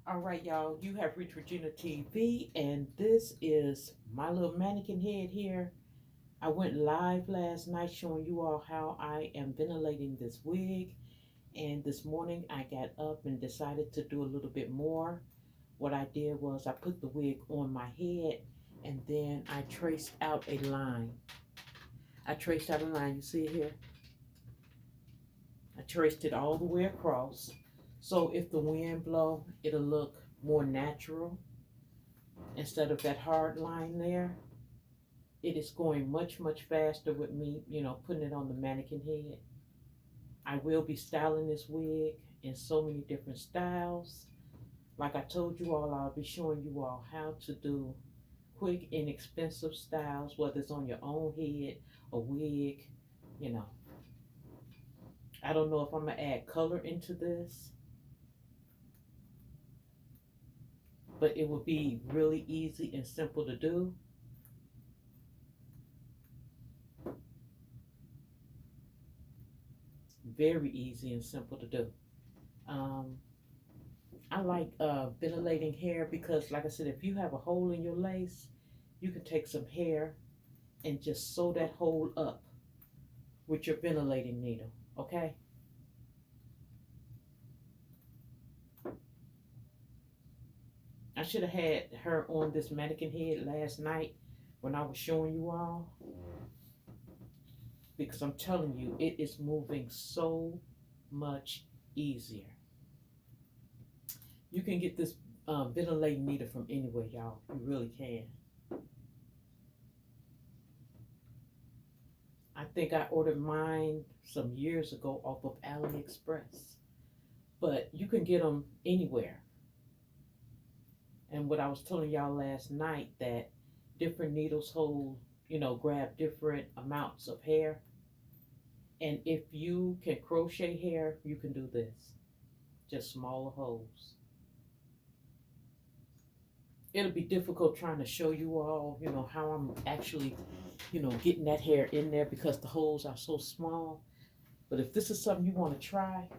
All right, y'all, you have reached Regina TV, and this is my little mannequin head here. I went live last night showing you all how I am ventilating this wig, and this morning I got up and decided to do a little bit more. What I did was I put the wig on my head, and then I traced out a line. I traced out a line, you see it here? I traced it all the way across. So if the wind blow, it'll look more natural instead of that hard line there. It is going much, much faster with me, putting it on the mannequin head. I will be styling this wig in so many different styles. Like I told you all, I'll be showing you all how to do quick, inexpensive styles, whether it's on your own head, a wig, you know. I don't know if I'm gonna add color into this, but it will be really easy and simple to do. Very easy and simple to do. Um, I like ventilating hair because, like I said, if you have a hole in your lace, you can take some hair and just sew that hole up with your ventilating needle, okay? I should have had her on this mannequin head last night when I was showing you all, because I'm telling you, it is moving so much easier. You can get this ventilating needle from anywhere, y'all. You really can. I think I ordered mine some years ago off of AliExpress, but you can get them anywhere. And what I was telling y'all last night, that different needles hold, grab different amounts of hair. And if you can crochet hair, you can do this. Just smaller holes. It'll be difficult trying to show you all, how I'm actually, getting that hair in there because the holes are so small. But if this is something you want to try,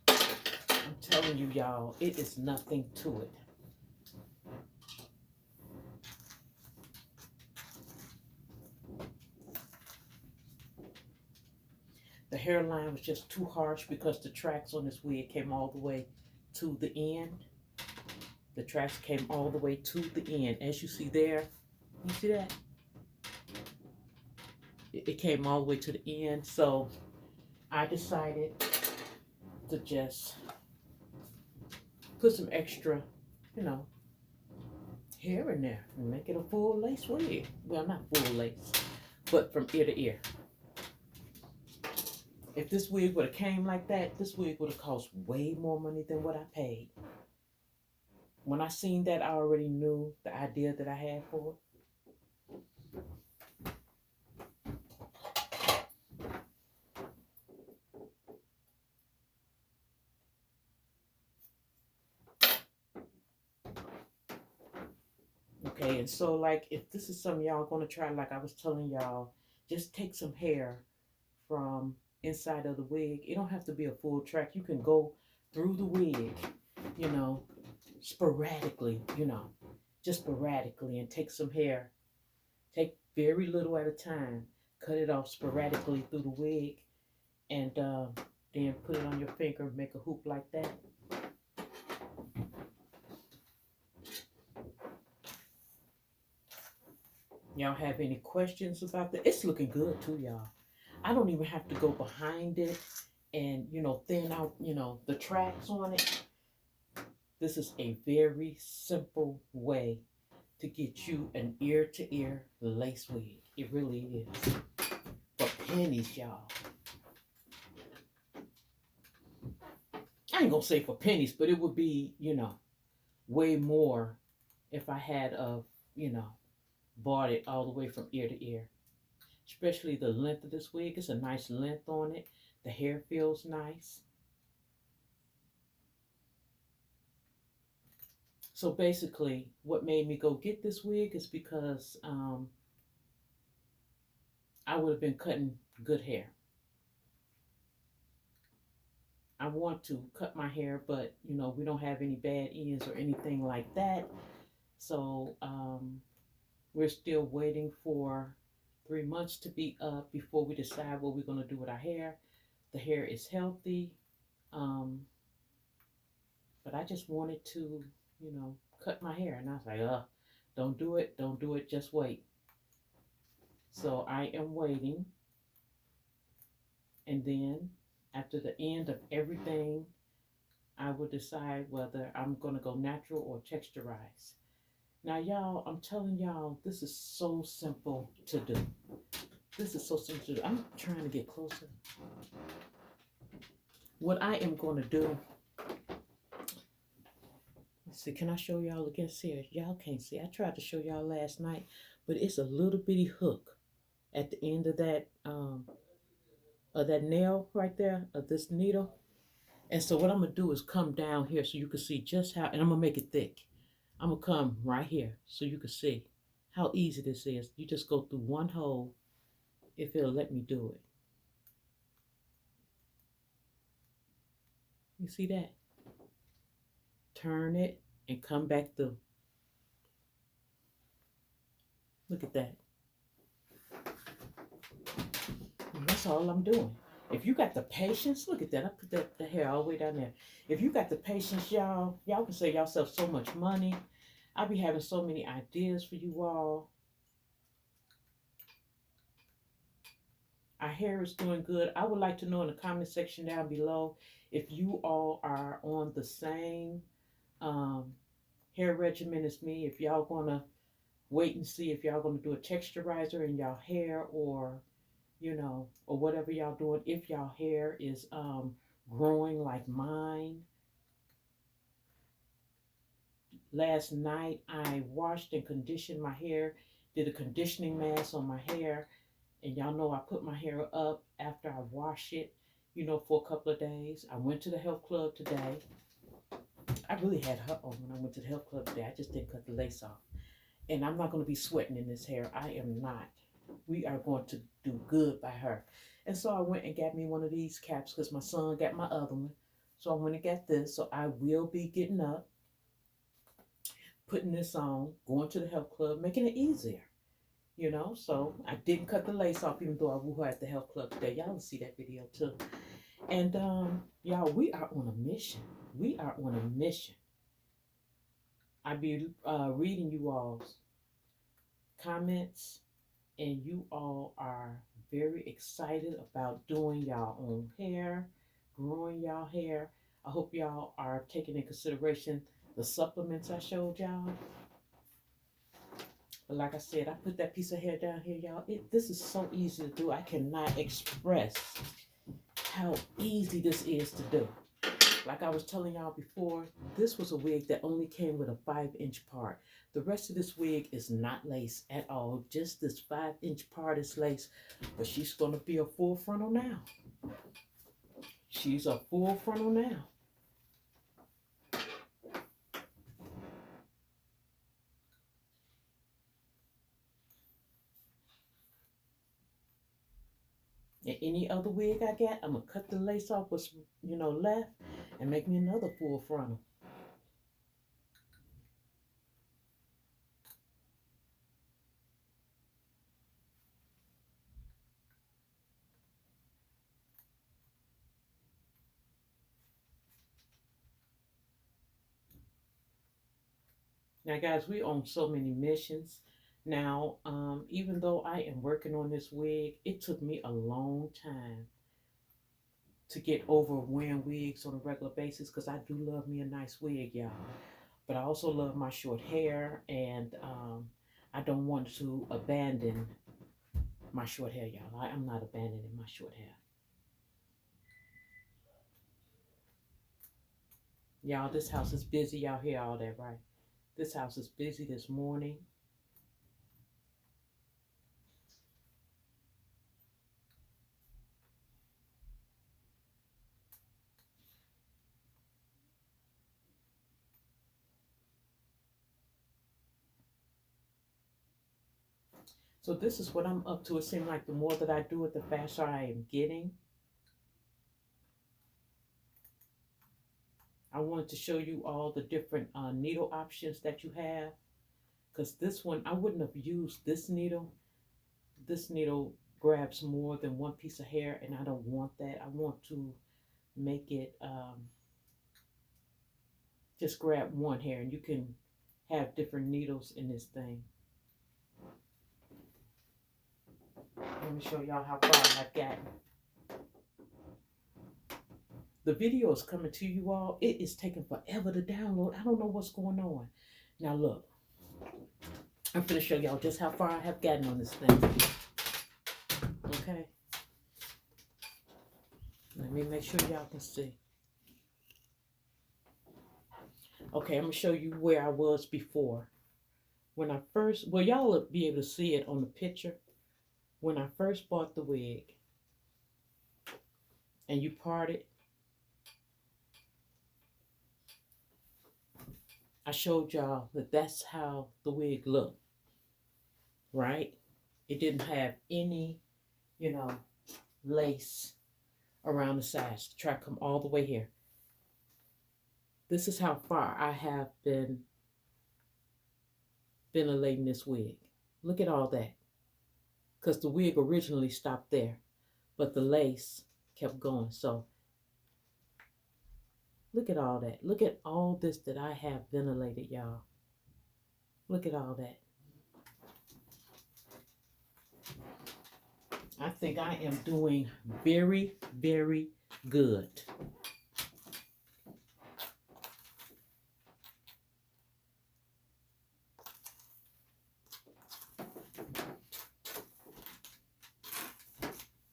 I'm telling you, y'all, it is nothing to it. The hairline was just too harsh because the tracks on this wig came all the way to the end. The tracks came all the way to the end. As you see there, you see that? It came all the way to the end. So I decided to just put some extra, hair in there and make it a full lace wig. Well, not full lace, but from ear to ear. If this wig would have came like that, this wig would have cost way more money than what I paid. When I seen that, I already knew the idea that I had for it. Okay, and so like if this is something y'all gonna try, like I was telling y'all, just take some hair from inside of the wig. It don't have to be a full track. You can go through the wig, you know, sporadically, just sporadically, and take some hair. Take very little at a time. Cut it off sporadically through the wig, and then put it on your finger. Make a hoop like that. Y'all have any questions about that? It's looking good too, y'all. I don't even have to go behind it and, thin out, the tracks on it. This is a very simple way to get you an ear-to-ear lace wig. It really is. For pennies, y'all. I ain't gonna say for pennies, but it would be, way more if I had bought it all the way from ear to ear. Especially the length of this wig. It's a nice length on it. The hair feels nice. So basically, what made me go get this wig is because I would have been cutting good hair. I want to cut my hair, but you know, we don't have any bad ends or anything like that. So we're still waiting for 3 months to be up before we decide what we're going to do with our hair. The hair is healthy, um, but I just wanted to, you know, cut my hair. And I was like, don't do it, don't do it, just wait. So I am waiting. And then after the end of everything, I will decide whether I'm going to go natural or texturize. Now, y'all, I'm telling y'all, this is so simple to do. This is so simple to do. I'm trying to get closer. What I am going to do, let's see, can I show y'all again? See, y'all can't see. I tried to show y'all last night, but it's a little bitty hook at the end of that nail right there, of this needle. And so what I'm going to do is come down here so you can see just how, and I'm going to make it thick. I'm going to come right here so you can see how easy this is. You just go through one hole if it'll let me do it. You see that? Turn it and come back through. Look at that. And that's all I'm doing. If you got the patience, look at that. I put the hair all the way down there. If you got the patience, y'all can save yourself so much money. I'll be having so many ideas for you all. Our hair is doing good. I would like to know in the comment section down below if you all are on the same hair regimen as me. If y'all gonna wait and see if y'all gonna do a texturizer in y'all hair, or you know, or whatever y'all doing. If y'all hair is growing like mine. Last night I washed and conditioned my hair, did a conditioning mask on my hair, and y'all know I put my hair up after I wash it, you know, for a couple of days. I went to the health club today. I really had her on when I went to the health club today. I just didn't cut the lace off. And I'm not going to be sweating in this hair. I am not. We are going to do good by her. And so I went and got me one of these caps because my son got my other one. So I went and got this. So I will be getting up, putting this on, going to the health club, making it easier. You know, so I didn't cut the lace off, even though I woo her at the health club today. Y'all will see that video too. And y'all, we are on a mission. We are on a mission. I be reading you all's comments, and you all are very excited about doing y'all own hair, growing y'all hair. I hope y'all are taking in consideration the supplements I showed y'all. But like I said, I put that piece of hair down here, y'all. This is so easy to do. I cannot express how easy this is to do. Like I was telling y'all before, this was a wig that only came with a 5-inch part. The rest of this wig is not lace at all. Just this 5-inch part is lace. But she's going to be a full frontal now. She's a full frontal now. And any other wig I got, I'm going to cut the lace off what's, you know, left and make me another full frontal. Now, guys, we on so many missions. Now, even though I am working on this wig, it took me a long time to get over wearing wigs on a regular basis because I do love me a nice wig, y'all. But I also love my short hair, and I don't want to abandon my short hair, y'all. I'm not abandoning my short hair. Y'all, this house is busy. Y'all hear all that, right? This house is busy this morning. So this is what I'm up to. It seems like the more that I do it, the faster I am getting. I wanted to show you all the different needle options that you have, because this one, I wouldn't have used this needle. This needle grabs more than one piece of hair, and I don't want that. I want to make it just grab one hair, and you can have different needles in this thing. Let me show y'all how far I've gotten. The video is coming to you all. It is taking forever to download. I don't know what's going on. Now look, I'm going to show y'all just how far I have gotten on this thing. Okay. Let me make sure y'all can see. Okay, I'm going to show you where I was before. When I first, well, y'all will be able to see it on the picture. When I first bought the wig and you parted, I showed y'all that that's how the wig looked, right? It didn't have any, lace around the sides to try to come all the way here. This is how far I have been ventilating this wig. Look at all that. Because the wig originally stopped there, but the lace kept going. So look at all that. Look at all this that I have ventilated, y'all. Look at all that. I think I am doing very, very good.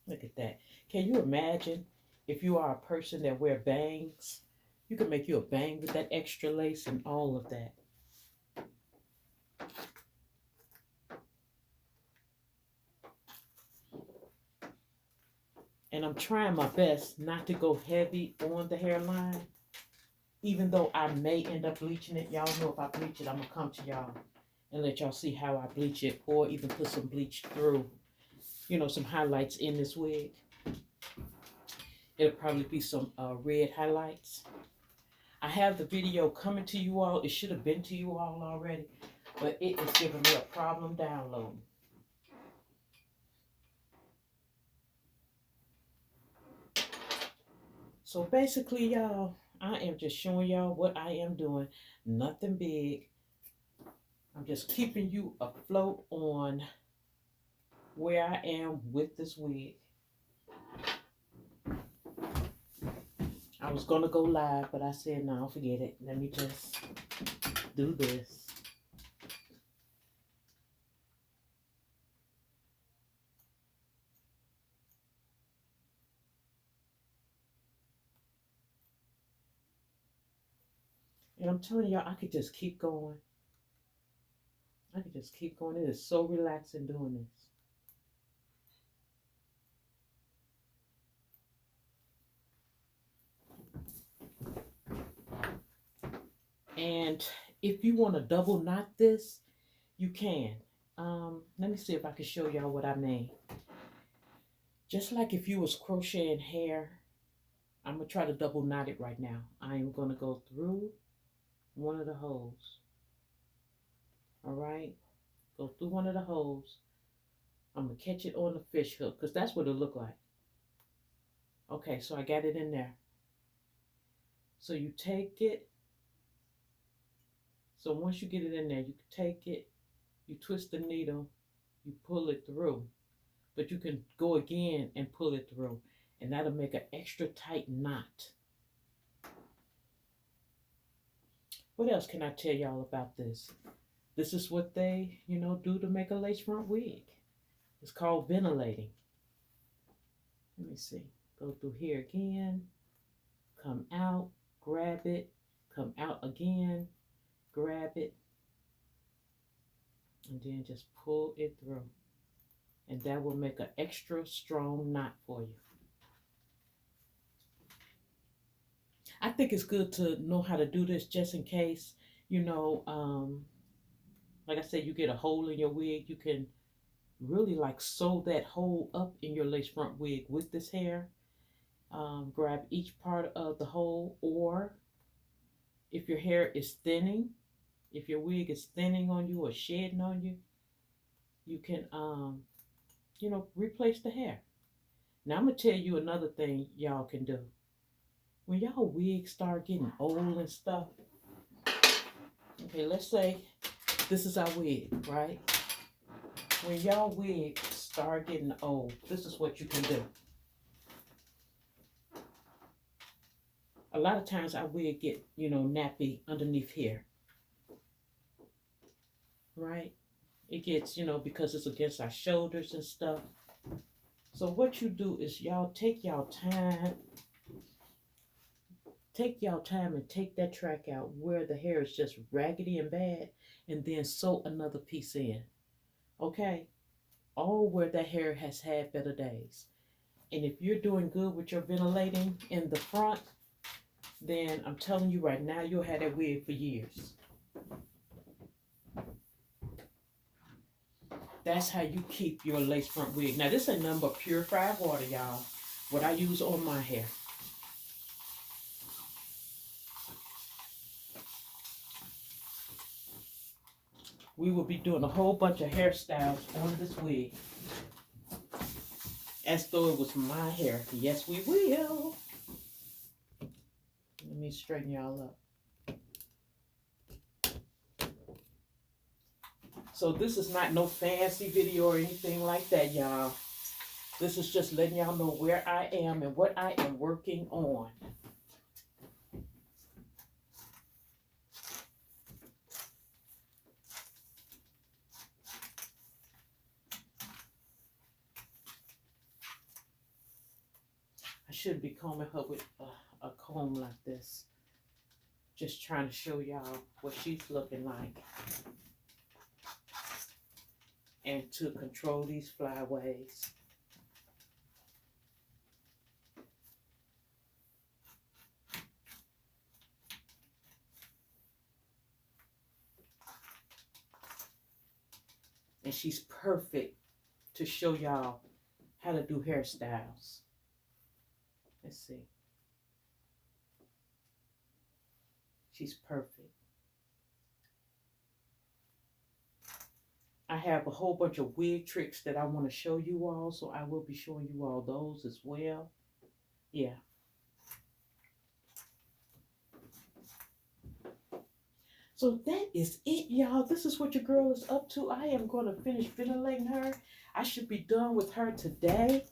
Look at that. Can you imagine if you are a person that wear bangs? You can make you a bang with that extra lace and all of that. And I'm trying my best not to go heavy on the hairline, even though I may end up bleaching it. Y'all know if I bleach it, I'm going to come to y'all and let y'all see how I bleach it, or even put some bleach through, some highlights in this wig. It'll probably be some red highlights. I have the video coming to you all. It should have been to you all already, but it is giving me a problem downloading. So basically, y'all, I am just showing y'all what I am doing. Nothing big. I'm just keeping you afloat on where I am with this wig. I was going to go live, but I said, no, forget it. Let me just do this. And I'm telling y'all, I could just keep going. I could just keep going. It is so relaxing doing this. And if you want to double knot this, you can. Let me see if I can show y'all what I made. Just like if you was crocheting hair, I'm going to try to double knot it right now. I am going to go through one of the holes. All right? Go through one of the holes. I'm going to catch it on the fish hook, because that's what it look like. Okay, so I got it in there. So you take it. So once you get it in there, you take it, you twist the needle, you pull it through. But you can go again and pull it through, and that'll make an extra tight knot. What else can I tell y'all about this? This is what they, do to make a lace front wig. It's called ventilating. Let me see. Go through here again, come out, grab it, come out again, grab it, and then just pull it through. And that will make an extra strong knot for you. I think it's good to know how to do this just in case, like I said, you get a hole in your wig. You can really sew that hole up in your lace front wig with this hair. Grab each part of the hole, or if your hair is thinning, if your wig is thinning on you or shedding on you, you can, replace the hair. Now I'm gonna tell you another thing y'all can do. When y'all wigs start getting old and stuff, okay, let's say this is our wig, right? When y'all wigs start getting old, this is what you can do. A lot of times our wig get, nappy underneath here, right? It gets, because it's against our shoulders and stuff. So what you do is y'all take y'all time and take that track out where the hair is just raggedy and bad, and then sew another piece in. Okay? All where that hair has had better days. And if you're doing good with your ventilating in the front, then I'm telling you right now, you'll have that wig for years. That's how you keep your lace front wig. Now, this ain't nothing but purified water, y'all. What I use on my hair. We will be doing a whole bunch of hairstyles on this wig. As though it was my hair. Yes, we will. Let me straighten y'all up. So this is not no fancy video or anything like that, y'all. This is just letting y'all know where I am and what I am working on. I should be combing her with a comb like this. Just trying to show y'all what she's looking like. And to control these flyaways. And she's perfect to show y'all how to do hairstyles. Let's see. She's perfect. I have a whole bunch of wig tricks that I want to show you all, so I will be showing you all those as well. Yeah. So that is it, y'all. This is what your girl is up to. I am going to finish ventilating her. I should be done with her today.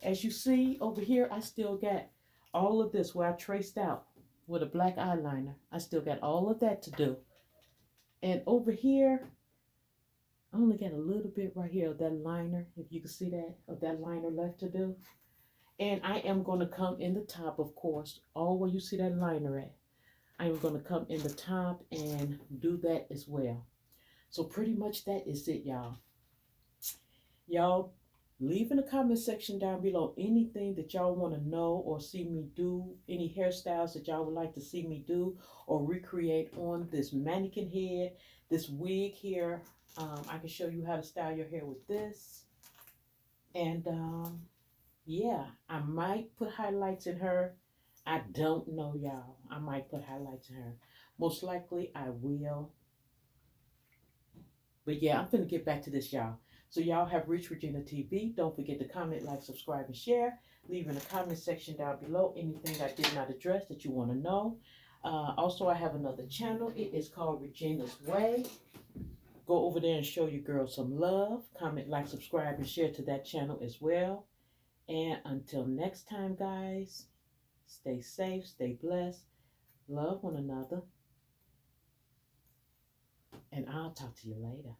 As you see over here, I still got all of this where I traced out with a black eyeliner. I still got all of that to do. And over here, I only got a little bit right here of that liner, if you can see that, of that liner left to do. And I am going to come in the top, of course, all where you see that liner at. I am going to come in the top and do that as well. So pretty much that is it, y'all. Y'all, leave in the comment section down below anything that y'all want to know or see me do, any hairstyles that y'all would like to see me do or recreate on this mannequin head, this wig here. I can show you how to style your hair with this. And yeah, I might put highlights in her. I don't know, y'all. I might put highlights in her. Most likely I will. But yeah, I'm going to get back to this, y'all. So y'all have reached Regina TV. Don't forget to comment, like, subscribe, and share. Leave in the comment section down below anything I did not address that you want to know. Also, I have another channel. It is called Regina's Way. Go over there and show your girl some love. Comment, like, subscribe, and share to that channel as well. And until next time, guys, stay safe, stay blessed, love one another, and I'll talk to you later.